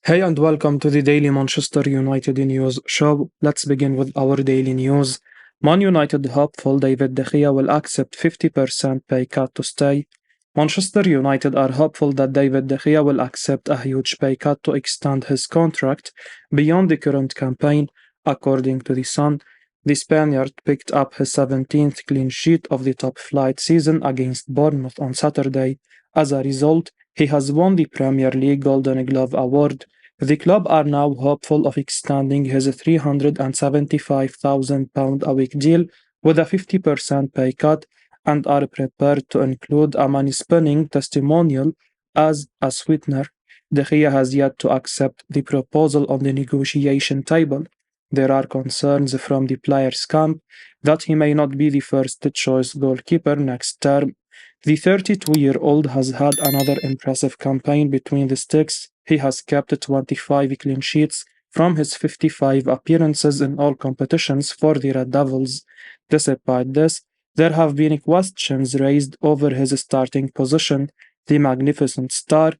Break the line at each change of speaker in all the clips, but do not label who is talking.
Hey and welcome to the Daily Manchester United News Show. Let's begin with our daily news. Man United hopeful David de Gea will accept 50% pay cut to stay. Manchester United are hopeful that David de Gea will accept a huge pay cut to extend his contract beyond the current campaign, according to The Sun. The Spaniard picked up his 17th clean sheet of the top-flight season against Bournemouth on Saturday. As a result, he has won the Premier League Golden Glove Award. The club are now hopeful of extending his £375,000 a week deal with a 50% pay cut and are prepared to include a money-spinning testimonial as a sweetener. De Gea has yet to accept the proposal on the negotiation table. There are concerns from the players' camp that he may not be the first choice goalkeeper next term. The 32-year-old has had another impressive campaign between the sticks. He has kept 25 clean sheets from his 55 appearances in all competitions for the Red Devils. Despite this, there have been questions raised over his starting position. The magnificent star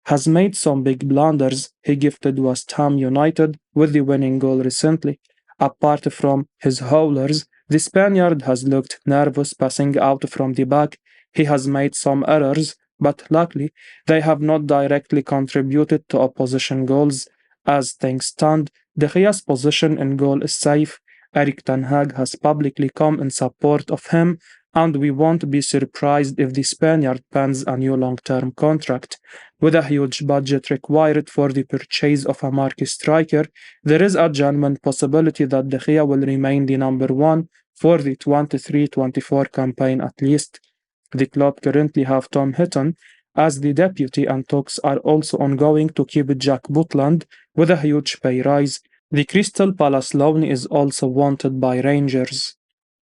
has made some big blunders. He gifted West Ham United with the winning goal recently. Apart from his howlers, the Spaniard has looked nervous passing out from the back. He has made some errors, but luckily they have not directly contributed to opposition goals. As things stand, De Gea's position in goal is safe. Eric Tanhaag has publicly come in support of him, and we won't be surprised if the Spaniard pens a new long-term contract. With a huge budget required for the purchase of a marquee striker, there is a genuine possibility that De Gea will remain the number one for the 23-24 campaign at least. The club currently have Tom Hitton as the deputy, and talks are also ongoing to keep Jack Butland with a huge pay rise. The Crystal Palace loan is also wanted by Rangers.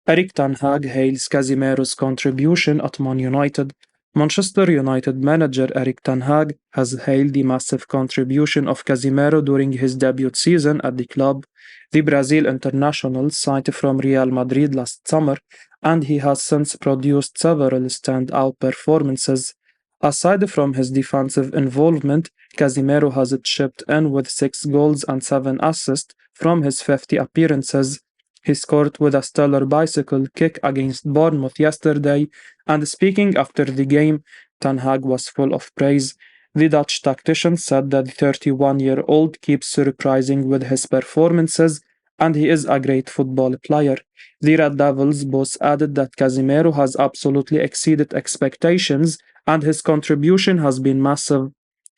Eric Tanhaag hails Casemiro's contribution at Man United. Manchester United manager Eric Tanhaag has hailed the massive contribution of Casemiro during his debut season at the club. The Brazil international signed from Real Madrid last summer, and he has since produced several standout performances. Aside from his defensive involvement, Casemiro has chipped in with 6 goals and 7 assists from his 50 appearances. He scored with a stellar bicycle kick against Bournemouth yesterday, and speaking after the game, Tanhaag was full of praise. The Dutch tactician said that the 31-year-old keeps surprising with his performances, and he is a great football player. The Red Devils boss added that Casemiro has absolutely exceeded expectations, and his contribution has been massive.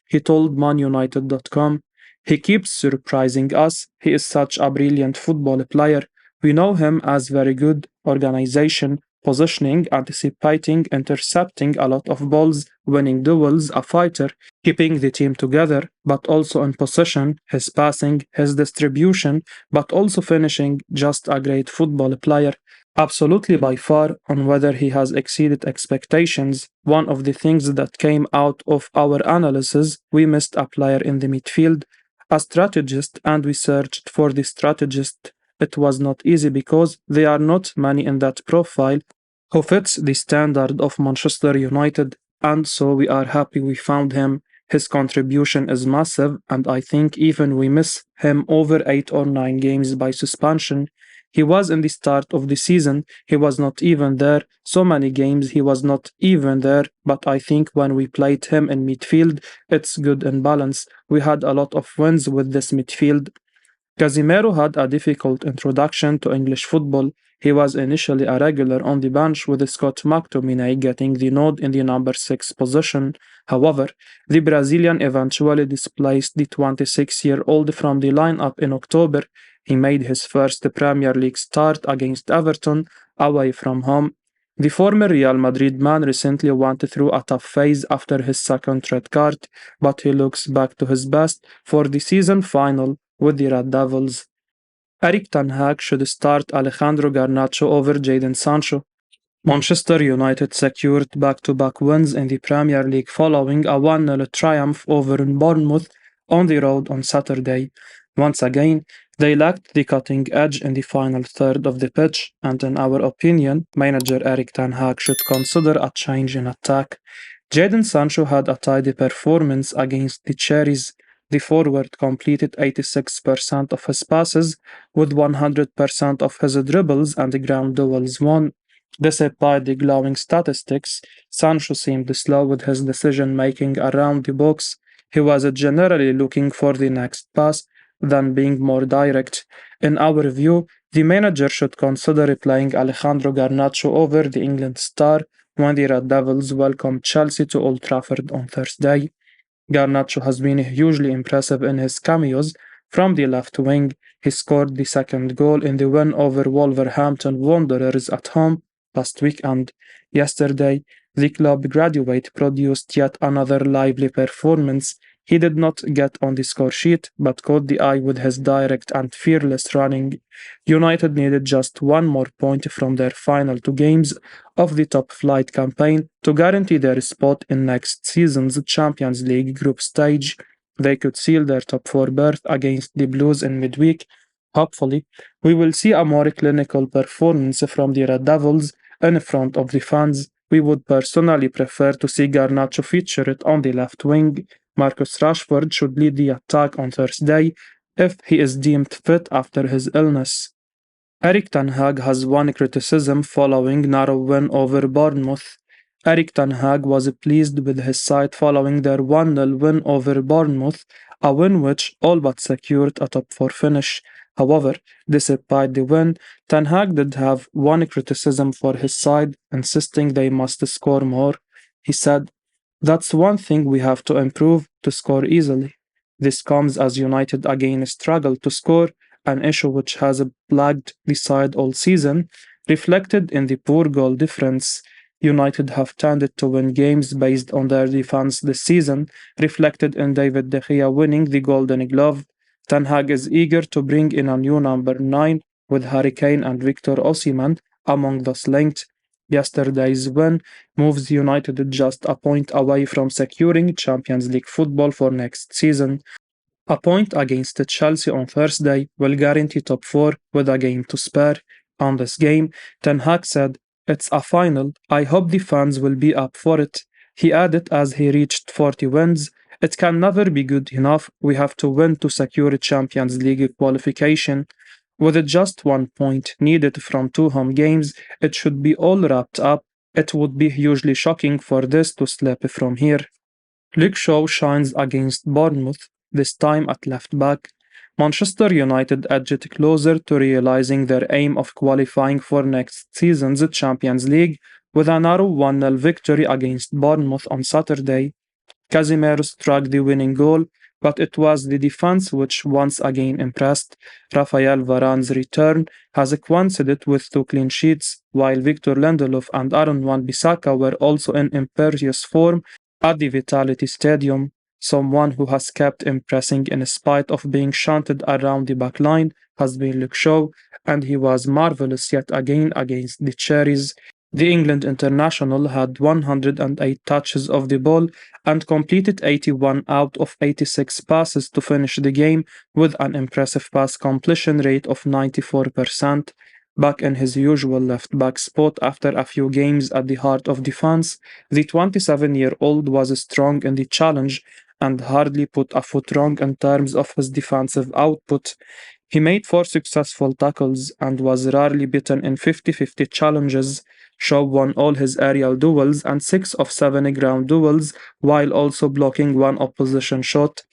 He told ManUnited.com, "He keeps surprising us. He is such a brilliant football player. We know him as very good organization, positioning, anticipating, intercepting a lot of balls, winning duels, a fighter, keeping the team together, but also in possession, his passing, his distribution, but also finishing, just a great football player. Absolutely by far on whether he has exceeded expectations. One of the things that came out of our analysis, we missed a player in the midfield, a strategist, and we searched for the strategist. It was not easy because there are not many in that profile who fits the standard of Manchester United, and so we are happy we found him. His contribution is massive, and I think even we miss him over 8 or 9 games by suspension. He was in the start of the season, he was not even there. So many games he was not even there, but I think when we played him in midfield, it's good and balanced. We had a lot of wins with this midfield." Casemiro had a difficult introduction to English football. He was initially a regular on the bench, with Scott McTominay getting the nod in the number 6 position. However, the Brazilian eventually displaced the 26-year-old from the lineup in October. He made his first Premier League start against Everton away from home. The former Real Madrid man recently went through a tough phase after his second red card, but he looks back to his best for the season final with the Red Devils. Eric Tanhaag should start Alejandro Garnacho over Jaden Sancho. Manchester United secured back-to-back wins in the Premier League following a 1-0 triumph over Bournemouth on the road on Saturday. Once again, they lacked the cutting edge in the final third of the pitch, and in our opinion, manager Eric Tanhaag should consider a change in attack. Jaden Sancho had a tidy performance against the Cherries. The forward completed 86% of his passes with 100% of his dribbles and ground duels won. Despite the glowing statistics, Sancho seemed slow with his decision making around the box. He was generally looking for the next pass than being more direct. In our view, the manager should consider playing Alejandro Garnacho over the England star when the Red Devils welcome Chelsea to Old Trafford on Thursday. Garnacho has been hugely impressive in his cameos from the left wing. He scored the second goal in the win over Wolverhampton Wanderers at home last weekend. Yesterday, the club graduate produced yet another lively performance. He did not get on the score sheet, but caught the eye with his direct and fearless running. United needed just one more point from their final two games of the top flight campaign to guarantee their spot in next season's Champions League group stage. They could seal their top four berth against the Blues in midweek. Hopefully, we will see a more clinical performance from the Red Devils in front of the fans. We would personally prefer to see Garnacho featured on the left wing. Marcus Rashford should lead the attack on Thursday if he is deemed fit after his illness. Eric Tanhaag has one criticism following narrow win over Bournemouth. Eric Tanhaag was pleased with his side following their 1-0 win over Bournemouth, a win which all but secured a top 4 finish. However, despite the win, Tanhaag did have one criticism for his side, insisting they must score more. He said, "That's one thing we have to improve, to score easily. This comes as United again struggle to score, an issue which has plagued the side all season, reflected in the poor goal difference. United have tended to win games based on their defense this season, reflected in David de Gea winning the Golden Glove. Ten Hag is eager to bring in a new number 9 with Harry Kane and Victor Osimhen among those linked. Yesterday's win moves United just a point away from securing Champions League football for next season. A point against Chelsea on Thursday will guarantee top 4 with a game to spare. On this game, Ten Hag said, "It's a final. I hope the fans will be up for it." He added as he reached 40 wins, "It can never be good enough. We have to win to secure Champions League qualification." With just 1 point needed from 2 home games, it should be all wrapped up. It would be hugely shocking for this to slip from here. Luke Shaw shines against Bournemouth, this time at left back. Manchester United edged closer to realizing their aim of qualifying for next season's Champions League with a narrow 1-0 victory against Bournemouth on Saturday. Casemiro struck the winning goal, but it was the defense which once again impressed. Rafael Varane's return has coincided with 2 clean sheets, while Victor Lindelof and Aaron Wan-Bissaka were also in imperious form at the Vitality Stadium. Someone who has kept impressing in spite of being shunted around the backline has been Luke Shaw, and he was marvellous yet again against the Cherries. The England international had 108 touches of the ball and completed 81 out of 86 passes to finish the game with an impressive pass completion rate of 94%. Back in his usual left-back spot after a few games at the heart of defense, the 27-year-old was strong in the challenge and hardly put a foot wrong in terms of his defensive output. He made 4 successful tackles and was rarely beaten in 50-50 challenges. Shaw won all his aerial duels and 6 of 7 ground duels, while also blocking 1 opposition shot.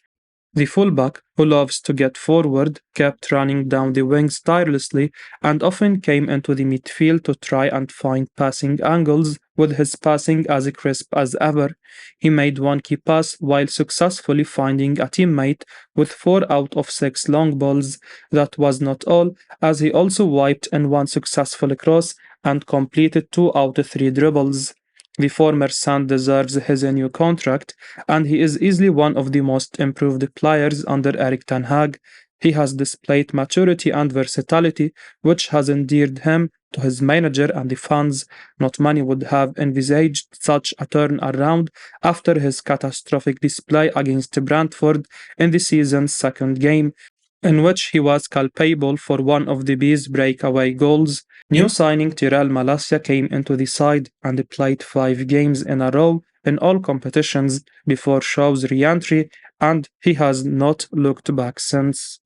The fullback, who loves to get forward, kept running down the wings tirelessly and often came into the midfield to try and find passing angles, with his passing as crisp as ever. He made 1 key pass while successfully finding a teammate with 4 out of 6 long balls. That was not all, as he also wiped in 1 successful cross and completed 2 out of 3 dribbles. The former Sun deserves his new contract, and he is easily one of the most improved players under Eric Tanhaag. He has displayed maturity and versatility, which has endeared him to his manager and the fans. Not many would have envisaged such a turnaround after his catastrophic display against Brentford in the season's second game, in which he was culpable for one of the Bees' breakaway goals. New signing Tyrell Malacia came into the side and played 5 games in a row in all competitions before Shaw's re-entry, and he has not looked back since.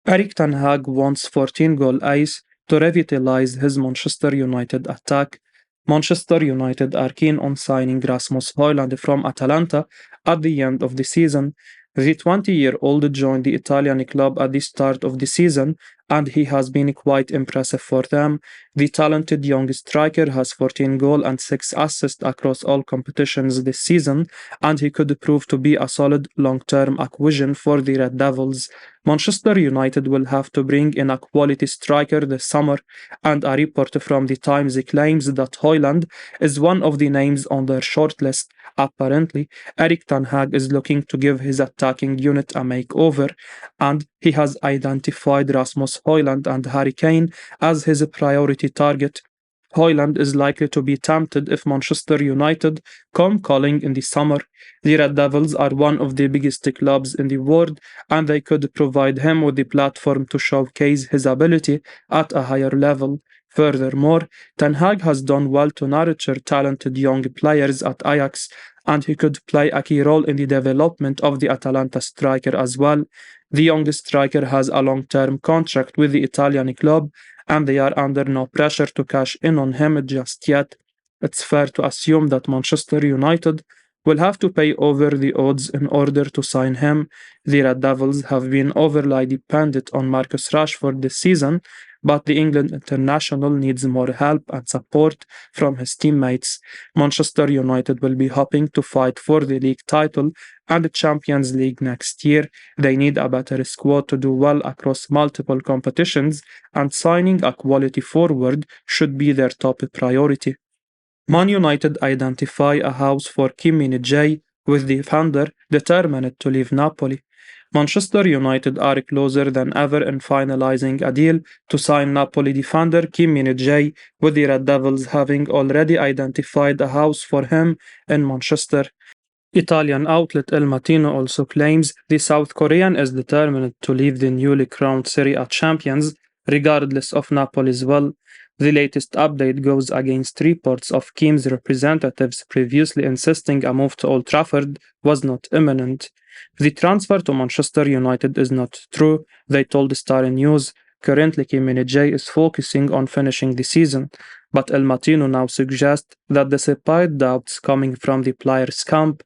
Eric Tanhaag wants 14-goal ace to revitalize his Manchester United attack. Manchester United are keen on signing Rasmus Højlund from Atalanta at the end of the season. The 20-year-old joined the Italian club at the start of the season, and he has been quite impressive for them. The talented young striker has 14 goals and 6 assists across all competitions this season, and he could prove to be a solid long-term acquisition for the Red Devils. Manchester United will have to bring in a quality striker this summer, and a report from the Times claims that Højlund is one of the names on their shortlist. Apparently, Eric Tanhaag is looking to give his attacking unit a makeover, and he has identified Rasmus Højlund and Harry Kane as his priority target. Højlund is likely to be tempted if Manchester United come calling in the summer. The Red Devils are one of the biggest clubs in the world, and they could provide him with the platform to showcase his ability at a higher level. Furthermore, Ten Hag has done well to nurture talented young players at Ajax, and he could play a key role in the development of the Atalanta striker as well. The young striker has a long-term contract with the Italian club, and they are under no pressure to cash in on him just yet. It's fair to assume that Manchester United will have to pay over the odds in order to sign him. The Red Devils have been overly dependent on Marcus Rashford this season, but the England international needs more help and support from his teammates. Manchester United will be hoping to fight for the league title and the Champions League next year. They need a better squad to do well across multiple competitions, and signing a quality forward should be their top priority. Man United identify a house for Kim Minjae, with the defender determined to leave Napoli. Manchester United are closer than ever in finalizing a deal to sign Napoli defender Kim Minjae, with the Red Devils having already identified a house for him in Manchester. Italian outlet El Mattino also claims the South Korean is determined to leave the newly crowned Serie A champions, regardless of Napoli's will. The latest update goes against reports of Kim's representatives previously insisting a move to Old Trafford was not imminent. The transfer to Manchester United is not true, they told Star News. Currently, Kim Minjae is focusing on finishing the season, but El Mattino now suggests that despite doubts coming from the players' camp,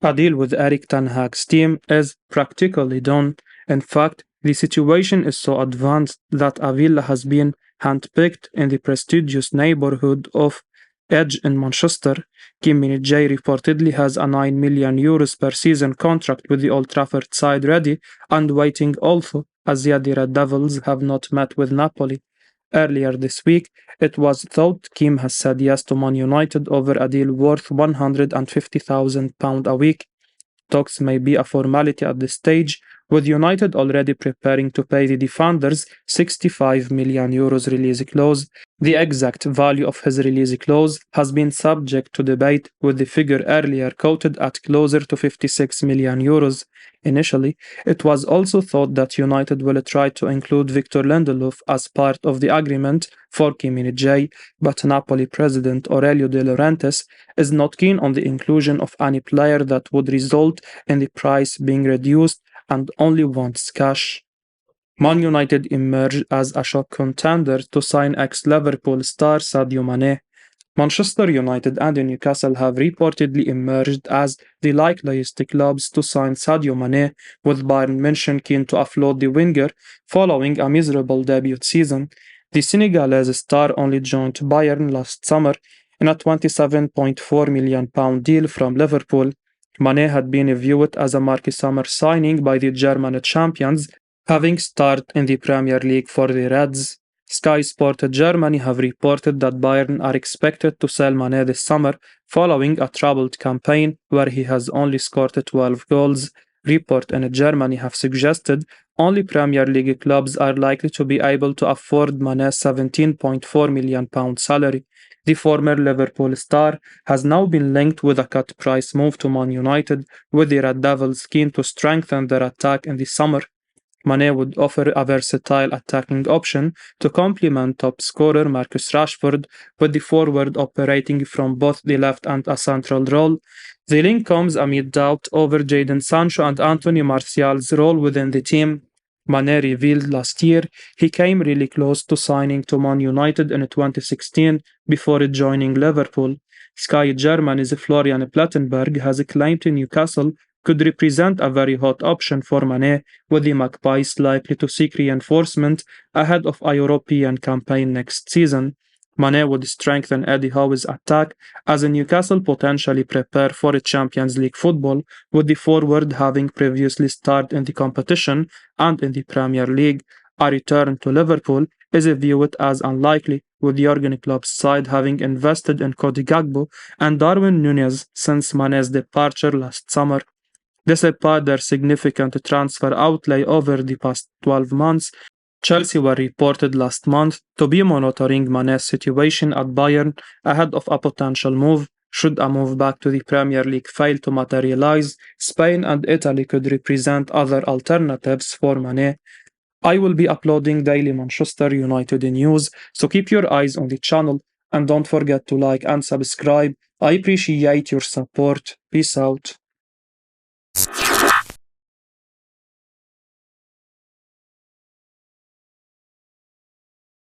a deal with Eric Tanhaag's team is practically done. In fact, the situation is so advanced that a villa has been handpicked in the prestigious neighborhood of Edge in Manchester. Kim Minjae reportedly has a €9 million per season contract with the Old Trafford side ready and waiting, although as yet the Red Devils have not met with Napoli. Earlier this week, it was thought Kim has said yes to Man United over a deal worth £150,000 a week. Talks may be a formality at this stage, with United already preparing to pay the defenders €65 million release clause. The exact value of his release clause has been subject to debate, with the figure earlier quoted at closer to €56 million. Initially, it was also thought that United will try to include Victor Lindelof as part of the agreement for Kim Minjae, but Napoli president Aurelio De Laurentiis is not keen on the inclusion of any player that would result in the price being reduced and only wants cash. Man United emerged as a shock contender to sign ex-Liverpool star Sadio Mane. Manchester United and Newcastle have reportedly emerged as the likeliest clubs to sign Sadio Mane, with Bayern Munich keen to offload the winger following a miserable debut season. The Senegalese star only joined Bayern last summer in a £27.4 million deal from Liverpool. Mane had been viewed as a marquee summer signing by the German champions, having started in the Premier League for the Reds. Sky Sport Germany have reported that Bayern are expected to sell Mane this summer following a troubled campaign where he has only scored 12 goals. Reports in Germany have suggested only Premier League clubs are likely to be able to afford Mane's £17.4 million salary. The former Liverpool star has now been linked with a cut price move to Man United, with the Red Devils keen to strengthen their attack in the summer. Mane would offer a versatile attacking option to complement top scorer Marcus Rashford, with the forward operating from both the left and a central role. The link comes amid doubt over Jaden Sancho and Anthony Martial's role within the team. Mane revealed last year he came really close to signing to Man United in 2016 before joining Liverpool. Sky Germany's Florian Plettenberg has claimed Newcastle could represent a very hot option for Mane, with the Magpies likely to seek reinforcement ahead of a European campaign next season. Mane would strengthen Eddie Howe's attack as Newcastle potentially prepare for a Champions League football, with the forward having previously starred in the competition and in the Premier League. A return to Liverpool is viewed as unlikely, with Jurgen Klopp's side having invested in Cody Gakpo and Darwin Núñez since Mane's departure last summer. Despite their significant transfer outlay over the past 12 months, Chelsea were reported last month to be monitoring Mane's situation at Bayern ahead of a potential move. Should a move back to the Premier League fail to materialize, Spain and Italy could represent other alternatives for Mane. I will be uploading daily Manchester United news, so keep your eyes on the channel and don't forget to like and subscribe. I appreciate your support. Peace out.